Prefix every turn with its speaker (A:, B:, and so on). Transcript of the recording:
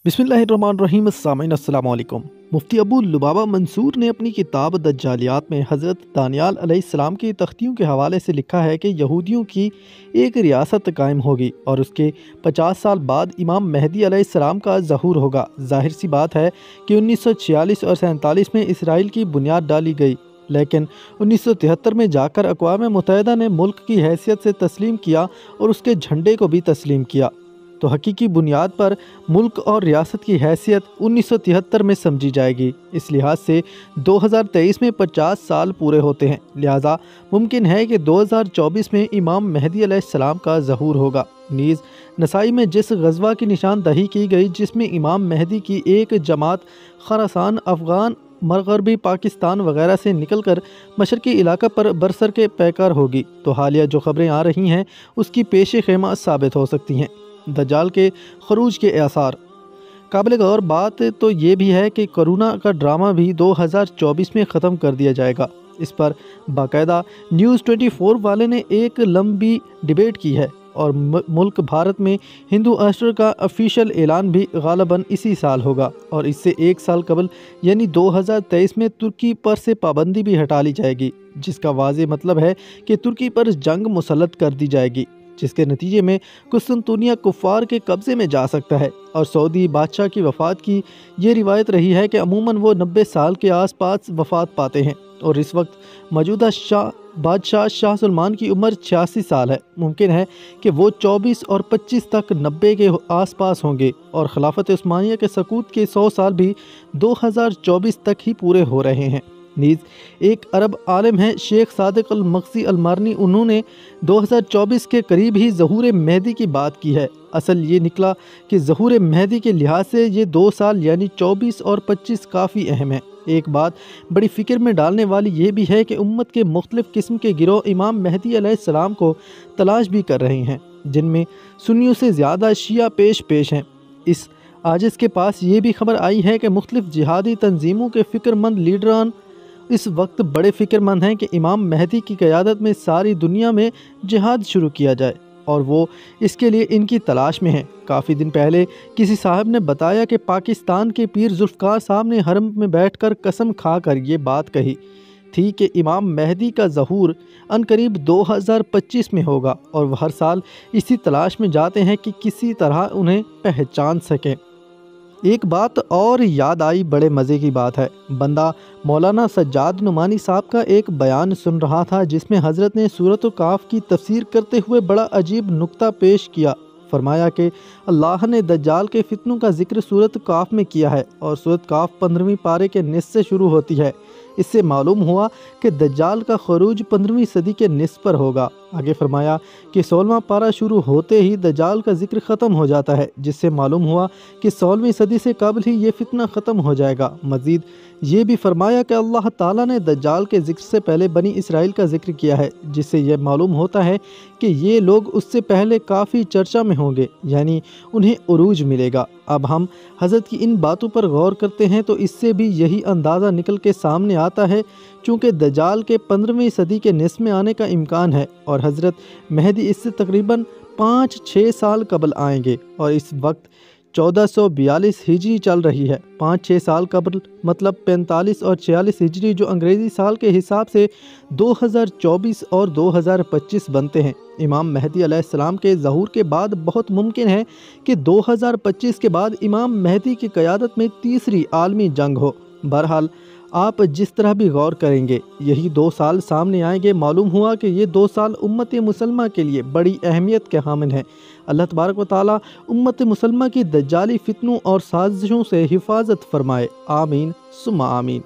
A: बिस्मिल्लाहिर्रहमानिर्रहीम। अस्सलाम वालेकुम। मुफ्ती अबू लुबाबा मंसूर ने अपनी किताब दज्जालियात में हज़रत दानियाल अलैहिस्सलाम की तख्तियों के हवाले से लिखा है कि यहूदियों की एक रियासत कायम होगी और उसके 50 साल बाद इमाम मेहदी अलैहिस्सलाम का ज़हूर होगा। जाहिर सी बात है कि 1946 और 47 में इसराइल की बुनियाद डाली गई, लेकिन 1973 में जाकर अक़वाम मुत्तहिदा ने मुल्क की हैसियत से तस्लीम किया और उसके झंडे को भी तस्लीम किया। तो हकीकी बुनियाद पर मुल्क और रियासत की हैसियत 1973 में समझी जाएगी। इस लिहाज से 2023 में 50 साल पूरे होते हैं, लिहाजा मुमकिन है कि 2024 में इमाम मेहदी अलैहिस्सलाम का ज़हूर होगा। नीज़ नसाई में जिस गज़वा की निशानदही की गई जिसमें इमाम मेहदी की एक जमात खरासान, अफ़गान, मगरबी पाकिस्तान वगैरह से निकलकर मशरक़ी इलाका पर बरसर के पैकार होगी, तो हालिया जो खबरें आ रही हैं उसकी पेश ख़ैमा साबित हो सकती हैं। दज्जाल के खरूज के आसार। काबिल गौर बात तो ये भी है कि कोरोना का ड्रामा भी 2024 में ख़त्म कर दिया जाएगा। इस पर बाकायदा न्यूज़ 24 वाले ने एक लंबी डिबेट की है और मुल्क भारत में हिंदू ईस्टर का ऑफिशियल ऐलान भी गालिबन इसी साल होगा और इससे एक साल कबल यानी 2023 में तुर्की पर से पाबंदी भी हटा ली जाएगी, जिसका वाज़ेह मतलब है कि तुर्की पर जंग मुसल्लत कर दी जाएगी, जिसके नतीजे में कुस्तुनतुनिया कुफ़ार के कब्ज़े में जा सकता है। और सऊदी बादशाह की वफ़ात की ये रिवायत रही है कि अमूमन वो 90 साल के आसपास वफ़ात पाते हैं और इस वक्त मौजूदा बादशाह शाह सलमान की उम्र 86 साल है। मुमकिन है कि वो 24 और 25 तक 90 के आसपास होंगे और खिलाफत उस्मानिया के सकूत के 100 साल भी 2024 तक ही पूरे हो रहे हैं। नीज़ एक अरब आलिम हैं शेख सादिक अल मक्सी अल मारनी, उन्होंने 2024 के करीब ही ज़हूर मेहदी की बात की है। असल ये निकला कि ज़हूर मेहदी के लिहाज से ये 2 साल यानी 24 और 25 काफ़ी अहम है। एक बात बड़ी फ़िक्र में डालने वाली ये भी है कि उम्मत के मुख्तलिफ़ किस्म के गिरोह इमाम मेहदी अलैहिस्सलाम को तलाश भी कर रहे हैं, जिनमें सुन्नियों से ज़्यादा शिया पेश हैं। इस आजिज़ के पास ये भी खबर आई है कि मुख्तलिफ़ जिहादी तंजीमों के फ़िक्रमंद लीडरान इस वक्त बड़े फ़िक्रमंद हैं कि इमाम मेहदी की क़यादत में सारी दुनिया में जिहाद शुरू किया जाए और वो इसके लिए इनकी तलाश में हैं। काफ़ी दिन पहले किसी साहब ने बताया कि पाकिस्तान के पीर जुल्फ़िकार साहब ने हरम में बैठकर कसम खाकर ये बात कही थी कि इमाम मेहदी का ज़हूर अनकरीब 2025 में होगा और वह हर साल इसी तलाश में जाते हैं कि किसी तरह उन्हें पहचान सकें। एक बात और याद आई, बड़े मज़े की बात है। बंदा मौलाना सज्जाद नुमानी साहब का एक बयान सुन रहा था जिसमें हज़रत ने सूरत काफ की तफसीर करते हुए बड़ा अजीब नुक्ता पेश किया। फरमाया कि अल्लाह ने दज्जाल के फितनों का जिक्र सूरत काफ में किया है और सूरत काफ 15वीं पारे के निस्फ़ से शुरू होती है। इससे मालूम हुआ कि दज्जाल का खरूज 15वीं सदी के निस्फ़ पर होगा। आगे फरमाया कि 16वां पारा शुरू होते ही दज्जाल का जिक्र ख़त्म हो जाता है, जिससे मालूम हुआ कि 16वीं सदी से कबल ही ये फितना ख़त्म हो जाएगा। मज़ीद ये भी फरमाया कि अल्लाह ताला ने दज्जाल के जिक्र से पहले बनी इसराइल का जिक्र किया है, जिससे यह मालूम होता है कि ये लोग उससे पहले काफ़ी चर्चा में होंगे, यानी उन्हें उरूज मिलेगा। अब हम हज़रत की इन बातों पर गौर करते हैं तो इससे भी यही अंदाज़ा निकल के सामने आता है, चूँकि दज्जाल के 15वीं सदी के निस्फ़ में आने का इम्कान है और हज़रत मेहदी इससे तकरीबन 5-6 साल कबल आएंगे और इस वक्त 1442 हिजरी चल रही है। 5-6 साल कबल मतलब 45 और 46 हिजरी, जो अंग्रेज़ी साल के हिसाब से 2024 और 2025 बनते हैं। इमाम मेहदी अलैहिस्सलाम के ज़हूर के बाद बहुत मुमकिन है कि 2025 के बाद इमाम मेहदी की क़यादत में तीसरी आलमी जंग हो। बहरहाल आप जिस तरह भी गौर करेंगे यही 2 साल सामने आएंगे। मालूम हुआ कि ये 2 साल उम्मत मुसलमा के लिए बड़ी अहमियत के हामिल हैं। अल्लाह तबारक व तआला उम्मत मुसलमा की दज्जाली फितनों और साजिशों से हिफाजत फरमाए। आमीन सुम्मा आमीन।